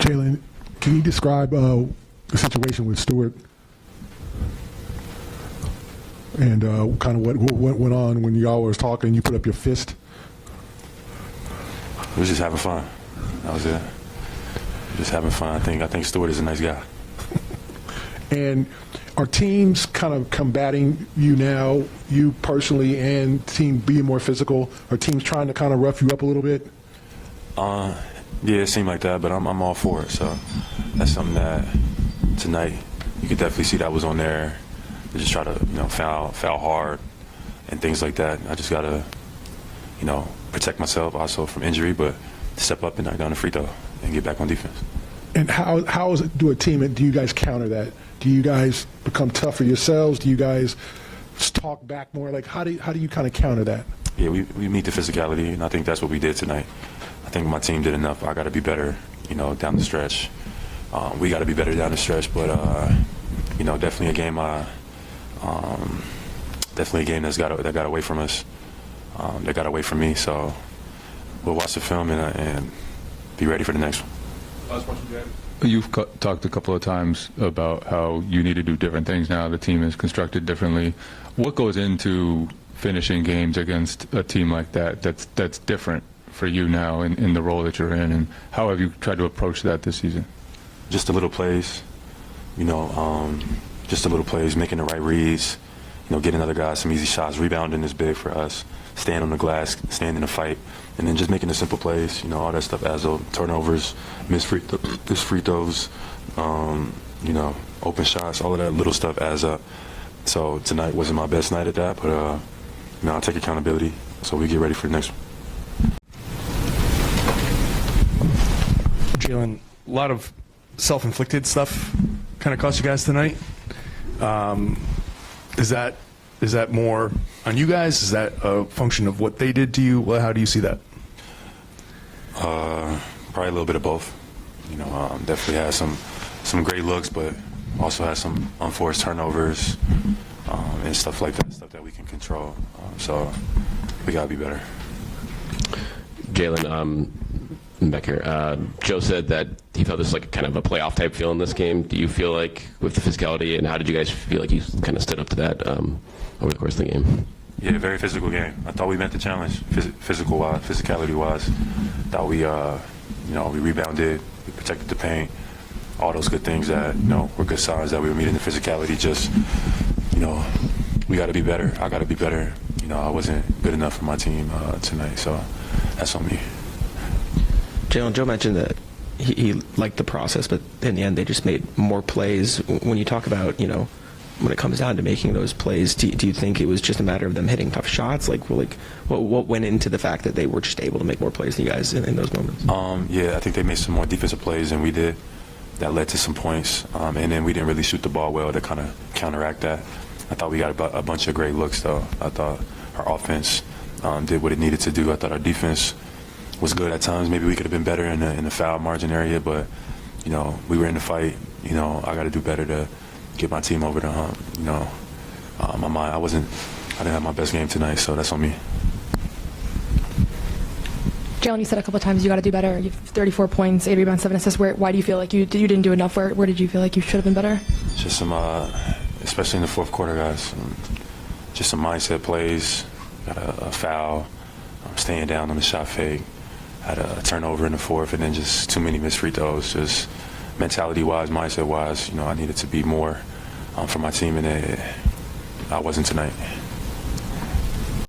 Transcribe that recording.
Jaylen, can you describe the situation with Stewart and kind of what went on when y'all was talking? You put up your fist. We was just having fun. That was it. Just having fun. I think Stewart is a nice guy. And are teams kind of combating you now, you personally, and team being more physical? Are teams trying to kind of rough you up a little bit? Yeah, it seemed like that, but I'm all for it. So that's something that tonight you could definitely see that was on there. They just try to, foul hard and things like that. I just gotta, protect myself also from injury, but step up and knock down the free throw and get back on defense. And how do you guys counter that? Do you guys become tougher yourselves? Do you guys talk back more? Like, how do you kind of counter that? Yeah, we meet the physicality, and I think that's what we did tonight. I think my team did enough. I got to be better, down the stretch. We got to be better down the stretch, but definitely a game. Definitely a game that got away from us. That got away from me. So we'll watch the film and be ready for the next one. Last question, Jay. You've talked a couple of times about how you need to do different things now. The team is constructed differently. What goes into finishing games against a team like that that's different for you now in the role that you're in, and how have you tried to approach that this season? Just the little plays, just the little plays, making the right reads, getting other guys some easy shots. Rebounding is big for us. Staying on the glass, staying in the fight, and then just making the simple plays. All that stuff adds up. Turnovers, missed free throws, open shots, all of that little stuff adds up. So tonight wasn't my best night at that, but I'll take accountability so we get ready for the next one. Jaylen, a lot of self-inflicted stuff kind of cost you guys tonight. Is that more on you guys? Is that a function of what they did to you? Well, how do you see that? Probably a little bit of both. Definitely had some great looks, but also had some unforced turnovers and stuff like that, stuff that we can control. So we gotta be better. Jaylen, back here. Joe said that he felt this was like kind of a playoff type feel in this game. Do you feel like with the physicality, and how did you guys feel like you kind of stood up to that over the course of the game? Yeah, very physical game. I thought we met the challenge, physicality-wise. Thought we rebounded, we protected the paint, all those good things that were good signs that we were meeting the physicality. Just we got to be better. I got to be better. I wasn't good enough for my team tonight, so that's on me. Jaylen, Joe mentioned that he liked the process, but in the end they just made more plays. When you talk about, when it comes down to making those plays, do you think it was just a matter of them hitting tough shots? What went into the fact that they were just able to make more plays than you guys in those moments? Yeah, I think they made some more defensive plays than we did. That led to some points, and then we didn't really shoot the ball well to kind of counteract that. I thought we got a bunch of great looks, though. I thought our offense did what it needed to do. I thought our defense was good at times. Maybe we could have been better in the foul margin area, but we were in the fight. I got to do better to get my team over the hump. My mind. I didn't have my best game tonight, so that's on me. Jaylen, you said a couple of times you got to do better. You have 34 points, 8 rebounds, 7 assists. Why do you feel like you didn't do enough? Where did you feel like you should have been better? Just some, especially in the fourth quarter, guys. Just some mindset plays. Got a foul. Staying down on the shot fake. Had a turnover in the fourth, and then just too many missed free throws. Just mentality-wise, mindset-wise, I needed to be more for my team, and I wasn't tonight.